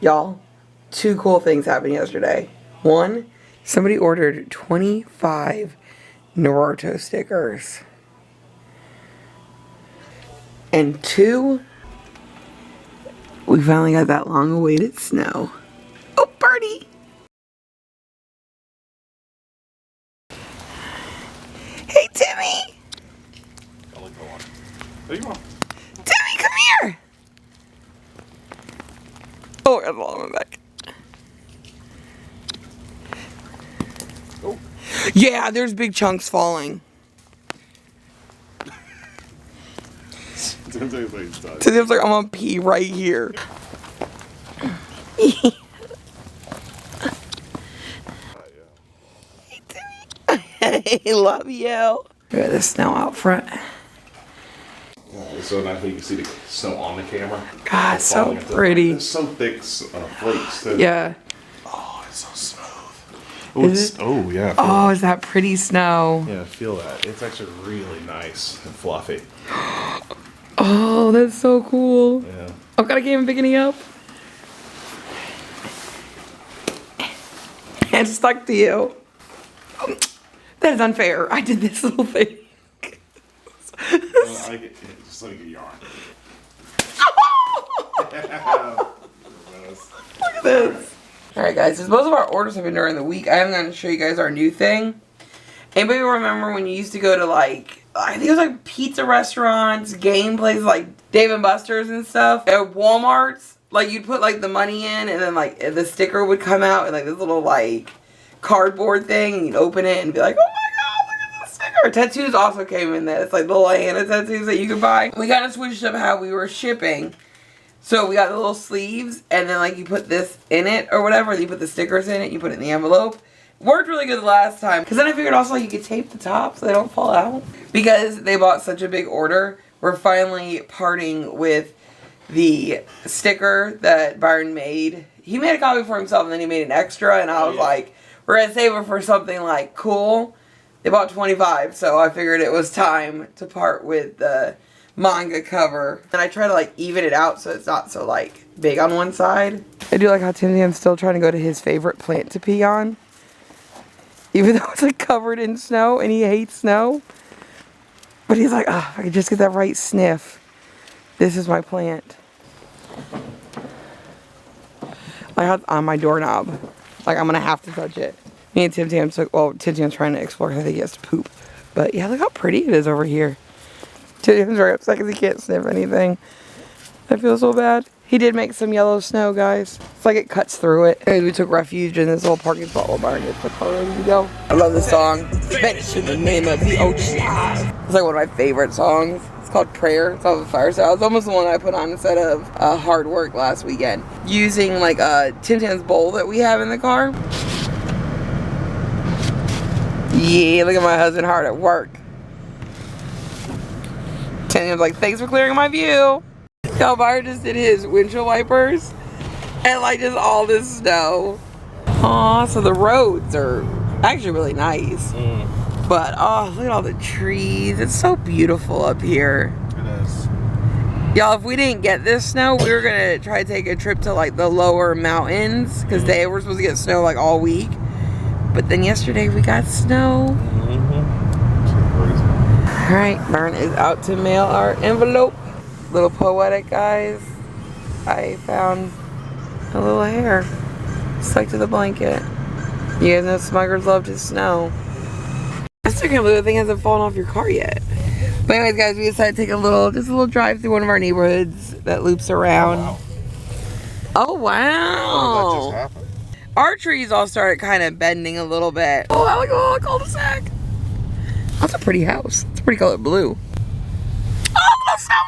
Y'all, two cool things happened yesterday. One, somebody ordered 25 Naruto stickers. And two, we finally got that long-awaited snow. Oh, birdie! Hey, Timmy! Timmy, come here! Oh, I got the ball on my back. Oh. Yeah, there's big chunks falling. Tim's like, I'm gonna pee right here. Hey, Timmy. Hey, love you. Look at the snow out front. It's so nice when you can see the snow on the camera. God, it's so pretty. It's so thick flakes too. Yeah. Oh, it's so smooth. Oh, yeah. Oh, is that pretty snow? Yeah, feel that. It's actually really nice and fluffy. Oh, that's so cool. Yeah. Oh God, I can't even pick any up. It's stuck to you. That is unfair. I did this little thing. Just let me get your arm. Look at this. Alright guys, since most of our orders have been during the week, I am going to show you guys our new thing. Anybody remember when you used to go to like, I think it was like pizza restaurants, game places like Dave & Buster's and stuff. At Walmart's, like you'd put like the money in and then like the sticker would come out in like this little like cardboard thing and you'd open it and be like, oh my God, look at this sticker. Tattoos also came in this, like little Hannah tattoos that you could buy. We kind of switched up how we were shipping. So we got the little sleeves and then like you put this in it or whatever, you put the stickers in it, you put it in the envelope. Worked really good the last time. Because then I figured also like you could tape the top so they don't fall out. Because they bought such a big order, we're finally parting with the sticker that Byron made. He made a copy for himself and then he made an extra and I was like, we're going to save it for something like cool. They bought 25, so I figured it was time to part with the manga cover. And I try to like even it out so it's not so like big on one side. I do like how Tim's still trying to go to his favorite plant to pee on. Even though it's like covered in snow and he hates snow. But he's like, oh, if I could just get that right sniff. This is my plant. Like on my doorknob. Like I'm gonna have to touch it. Me and Tim Tam's like, well, Tim Tam's trying to explore. I think he has to poop. But yeah, look how pretty it is over here. Tim Tam's very upset because he can't sniff anything. I feel so bad. He did make some yellow snow, guys. It's like it cuts through it. And we took refuge in this little parking spot while Byron gets the car ready to go. I love this song. Mention the name of the ocean. It's like one of my favorite songs. It's called Prayer. It's off of Fireside. It's almost the one I put on instead of Hard Work last weekend. Using like Tim Tam's bowl that we have in the car. Yeah, look at my husband hard at work. Tim Tam's like, thanks for clearing my view. Y'all, Byron just did his windshield wipers and like just all this snow. Aw, so the roads are actually really nice. But oh, look at all the trees. It's so beautiful up here. It is. Y'all, if we didn't get this snow, we were gonna try to take a trip to like the lower mountains because they were supposed to get snow like all week. But then yesterday we got snow. Alright, Byron is out to mail our envelope. Little poetic, guys. I found a little hair stuck to the blanket. You guys know Smuggler's loved his snow. I still can't believe the thing hasn't fallen off your car yet. But anyways, guys, we decided to take just a little drive through one of our neighborhoods that loops around. Oh, wow. Oh, that just happened. Our trees all started kind of bending a little bit. Oh, I like a little cul-de-sac. That's a pretty house. It's a pretty color blue. Oh, little snowman.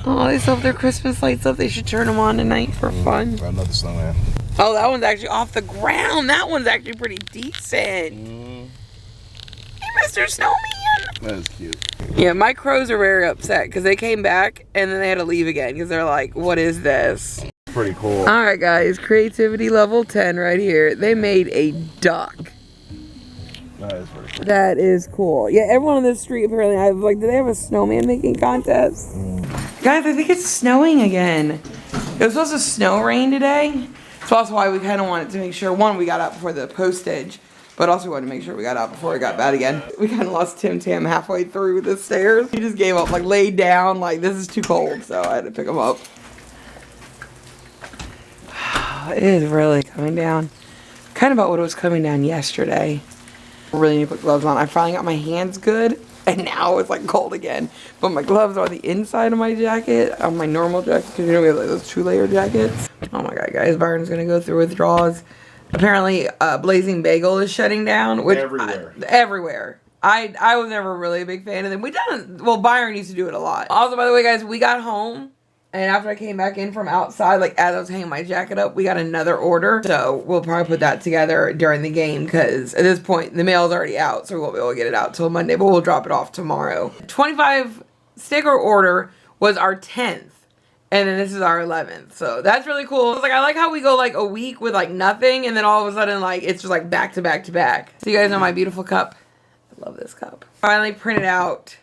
Oh, they still have their Christmas lights up. They should turn them on tonight for fun. Another snowman. Oh, that one's actually off the ground. That one's actually pretty decent. Hey, Mr. Snowman. That is cute. Yeah, my crows are very upset because they came back and then they had to leave again because they're like, what is this? Pretty cool. All right, guys, creativity level 10 right here. They made a duck. That is pretty cool. That is cool. Yeah, everyone on this street apparently, do they have a snowman making contest? Guys, I think it's snowing again. It was supposed to snow rain today. So that's why we kind of wanted to make sure, one, we got out before the postage, but also we wanted to make sure we got out before it got bad again. We kind of lost Tim Tam halfway through the stairs. He just gave up, like laid down, like this is too cold, so I had to pick him up. It is really coming down. Kind of about what it was coming down yesterday. I really need to put gloves on. I finally got my hands good, and now it's like cold again. But my gloves are on the inside of my jacket, on my normal jacket, because you know we have like those 2-layer jackets. Oh my god, guys, Byron's gonna go through withdrawals. Apparently, Blazing Bagel is shutting down. Which everywhere. I was never really a big fan of them. Well, Byron used to do it a lot. Also, by the way, guys, we got home. And after I came back in from outside, like as I was hanging my jacket up, we got another order. So we'll probably put that together during the game because at this point, the mail's already out. So we won't be able to get it out till Monday, but we'll drop it off tomorrow. 25 sticker order was our 10th. And then this is our 11th. So that's really cool. It's like, I like how we go like a week with like nothing. And then all of a sudden, like it's just like back to back to back. So you guys know my beautiful cup. I love this cup. Finally printed out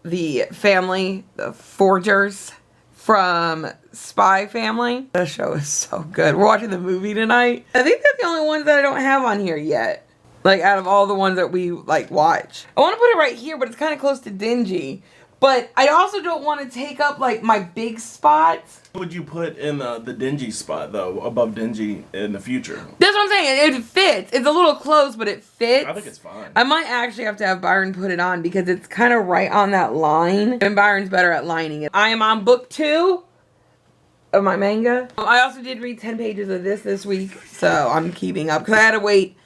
the family, the Forgers. From Spy Family. The show is so good. We're watching the movie tonight. I think that's the only ones that I don't have on here yet. Like out of all the ones that we like watch. I want to put it right here, but it's kind of close to dingy. But I also don't want to take up like my big spots. What would you put in the dingy spot though, above dingy in the future? That's what I'm saying. It fits. It's a little close, but it fits. I think it's fine. I might actually have to have Byron put it on because it's kind of right on that line. And Byron's better at lining it. I am on book 2 of my manga. I also did read 10 pages of this week, so I'm keeping up because I had to wait.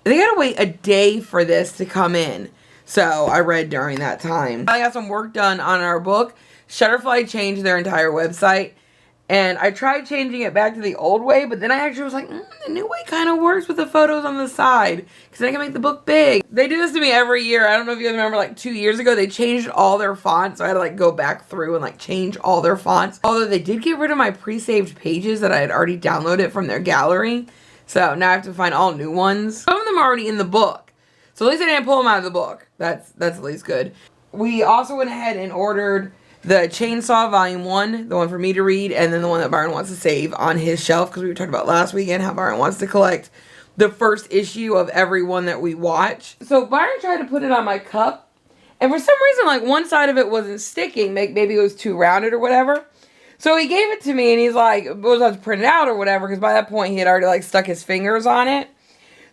I think I had to wait a day for this to come in. So I read during that time. I got some work done on our book. Shutterfly changed their entire website. And I tried changing it back to the old way, but then I actually was like, the new way kind of works with the photos on the side. Because then I can make the book big. They do this to me every year. I don't know if you guys remember, like 2 years ago, they changed all their fonts. So I had to like go back through and like change all their fonts. Although they did get rid of my pre-saved pages that I had already downloaded from their gallery. So now I have to find all new ones. Some of them are already in the book. So at least I didn't pull them out of the book. That's at least good. We also went ahead and ordered the Chainsaw Volume 1, the one for me to read, and then the one that Byron wants to save on his shelf, because we were talking about last weekend how Byron wants to collect the first issue of every one that we watch. So Byron tried to put it on my cup, and for some reason, like, one side of it wasn't sticking. Maybe it was too rounded or whatever. So he gave it to me, and he's like, we'll have to print it out or whatever, because by that point, he had already, like, stuck his fingers on it.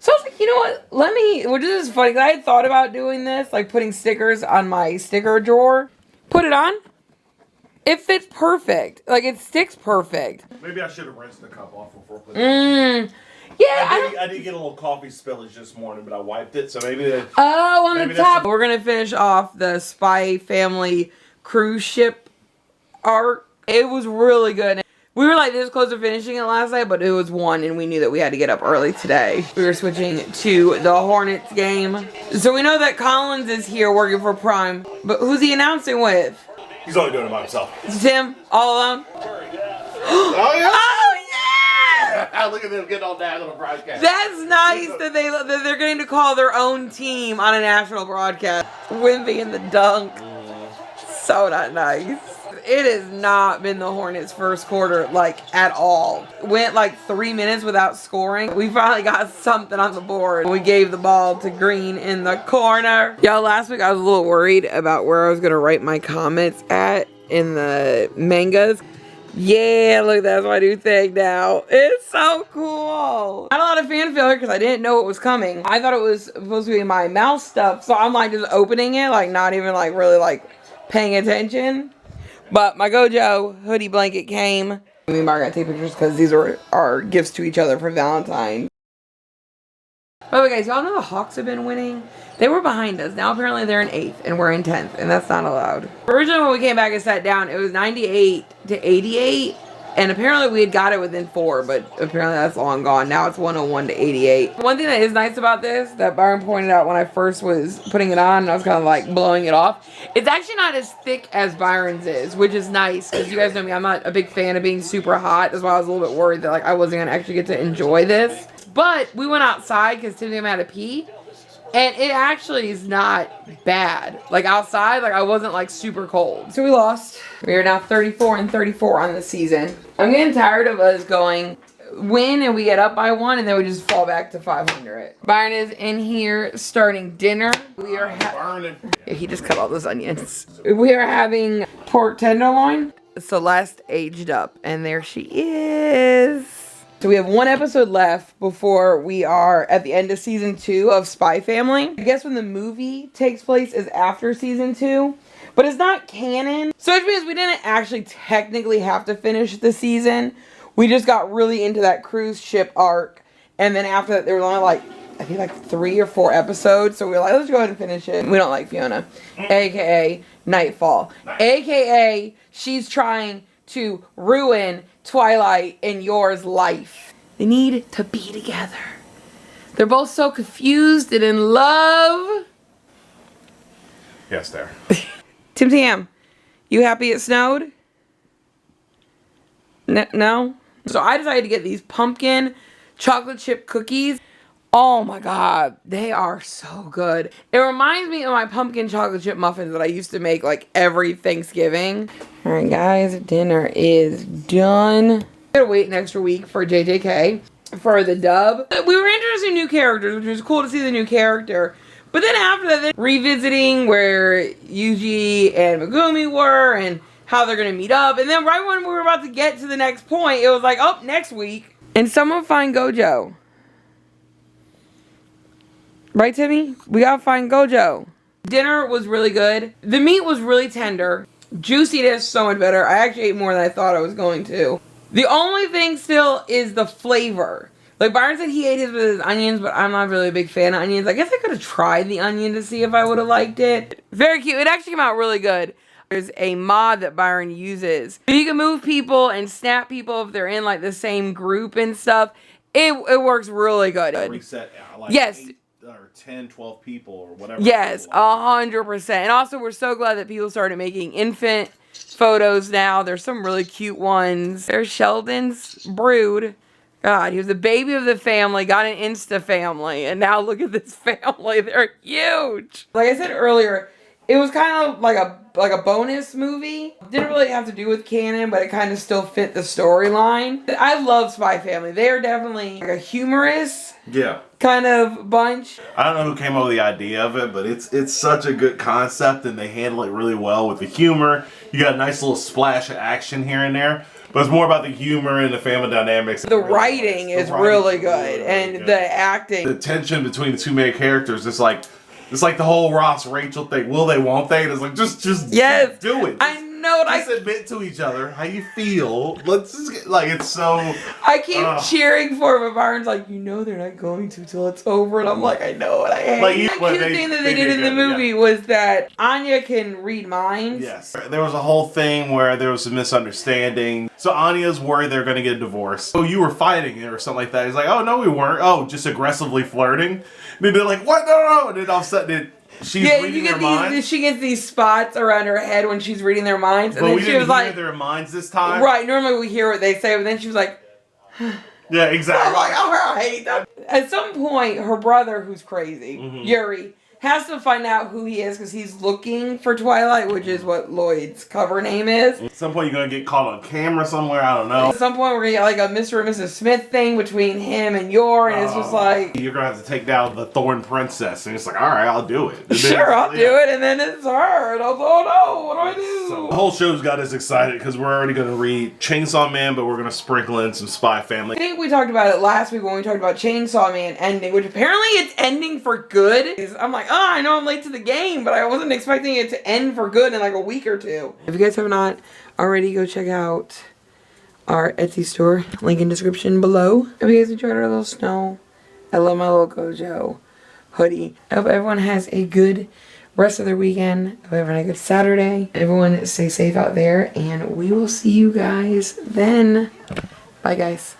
So I was like, you know what, which is funny, because I had thought about doing this, like putting stickers on my sticker drawer. Put it on. It fits perfect. Like, it sticks perfect. Maybe I should have rinsed the cup off before putting it. Yeah, I did get a little coffee spillage this morning, but I wiped it, so maybe... on the top. We're going to finish off the Spy Family cruise ship arc. It was really good. We were like this close to finishing it last night, but it was 1 and we knew that we had to get up early today. We were switching to the Hornets game. So we know that Collins is here working for Prime, but who's he announcing with? He's only doing it by himself. It's him, all alone? Oh, yeah? Oh, yeah! Look at them getting all down on the broadcast. That's nice that they're getting to call their own team on a national broadcast. Wimpy in the dunk. So not nice. It has not been the Hornets' first quarter, like, at all. Went, like, 3 minutes without scoring. We finally got something on the board. We gave the ball to Green in the corner. Y'all, last week I was a little worried about where I was going to write my comments at in the mangas. Yeah, look, that's my new thing now. It's so cool. Not a lot of fanfare because I didn't know what was coming. I thought it was supposed to be my mouse stuff, so I'm, like, just opening it, like, not even, like, really, like, paying attention. But my Gojo hoodie blanket came. Me and Mark got to take pictures because these are our gifts to each other for Valentine's. By the way, guys, y'all know the Hawks have been winning? They were behind us. Now apparently they're in 8th and we're in 10th, and that's not allowed. Originally when we came back and sat down, it was 98 to 88. And apparently we had got it within 4, but apparently that's long gone. Now it's 101 to 88. One thing that is nice about this, that Byron pointed out when I first was putting it on, and I was kind of like blowing it off, it's actually not as thick as Byron's is, which is nice, because you guys know me, I'm not a big fan of being super hot. That's why I was a little bit worried that like I wasn't going to actually get to enjoy this. But we went outside, because Timothy had to pee, And it actually is not bad. Like outside, like I wasn't like super cold. So we lost. We are now 34 and 34 on the season. I'm getting tired of us going win and we get up by 1 and then we just fall back to 500. Byron is in here starting dinner. We are burning. he just cut all those onions. We are having pork tenderloin. Celeste aged up and there she is. So we have 1 episode left before we are at the end of season 2 of Spy Family. I guess when the movie takes place is after season 2, but it's not canon. So which means we didn't actually technically have to finish the season. We just got really into that cruise ship arc. And then after that, there were only like, I think like 3 or 4 episodes. So we were like, let's go ahead and finish it. We don't like Fiona, AKA Nightfall, AKA she's trying to ruin Twilight and Yours life. They need to be together. They're both so confused and in love. Yes, there. Tim Tam, you happy it snowed? No? So I decided to get these pumpkin chocolate chip cookies. Oh my god, they are so good. It reminds me of my pumpkin chocolate chip muffins that I used to make like every Thanksgiving. Alright guys, dinner is done. I'm gonna wait an extra week for JJK for the dub. We were introduced to new characters, which was cool to see the new character. But then after that, then revisiting where Yuji and Megumi were and how they're gonna meet up. And then right when we were about to get to the next point, it was like, oh, next week. And someone find Gojo. Right, Timmy? We gotta find Gojo. Dinner was really good. The meat was really tender. Juiciness so much better. I actually ate more than I thought I was going to. The only thing still is the flavor. Like Byron said he ate his with his onions, but I'm not really a big fan of onions. I guess I could have tried the onion to see if I would have liked it. Very cute. It actually came out really good. There's a mod that Byron uses. You can move people and snap people if they're in like the same group and stuff. It works really good. Reset like yes. 8 or 10, 12 people or whatever. Yes, 100%. And also we're so glad that people started making infant photos now. There's some really cute ones. There's Sheldon's brood. God, he was the baby of the family, got an Insta family, and now look at this family. They're huge. Like I said earlier, it was kind of like a bonus movie. Didn't really have to do with canon, but it kind of still fit the storyline. I love Spy Family. They are definitely like a humorous kind of bunch. I don't know who came up with the idea of it, but it's such a good concept, and they handle it really well with the humor. You got a nice little splash of action here and there. But it's more about the humor and the family dynamics. The writing is really good, and the acting. The tension between the two main characters is like, it's like the whole Ross Rachel thing. Will they? Won't they? And it's like just yes, do it. I know. Just admit to each other how you feel. Let's just get, like it's so. I keep cheering for him, but Byron's like, you know, they're not going to till it's over, and I'm like, I know what I hate. Like, the cute thing that they did in the movie was that Anya can read minds. Yes, there was a whole thing where there was a misunderstanding. So Anya's worried they're going to get a divorce. Oh, you were fighting or something like that. He's like, oh no, we weren't. Oh, just aggressively flirting. And then they're like, what? No. And then all of a sudden, she's reading their minds. She gets these spots around her head when she's reading their minds. And but then we she didn't was hear like, their minds this time. Right, normally we hear what they say, but then she was like, yeah, exactly. I'm like, oh, I hate that. At some point, her brother, who's crazy, Yuri, has to find out who he is because he's looking for Twilight, which is what Lloyd's cover name is. At some point, you're going to get caught on camera somewhere. I don't know. At some point, we're going to get like a Mr. and Mrs. Smith thing between him and Yor, and it's just like... You're going to have to take down the Thorn Princess. And it's like, all right, I'll do it. Sure, I'll do it. And then it's her. And I was like, oh no, what do I do? So, the whole show's got us excited because we're already going to read Chainsaw Man, but we're going to sprinkle in some Spy Family. I think we talked about it last week when we talked about Chainsaw Man ending, which apparently it's ending for good. I'm like, oh, I know I'm late to the game, but I wasn't expecting it to end for good in like a week or two. If you guys have not already, go check out our Etsy store, link in description below. If you guys enjoyed our little snow, I love my little Gojo hoodie. I hope everyone has a good rest of their weekend. I hope everyone has a good Saturday. Everyone stay safe out there, and we will see you guys then. Bye guys.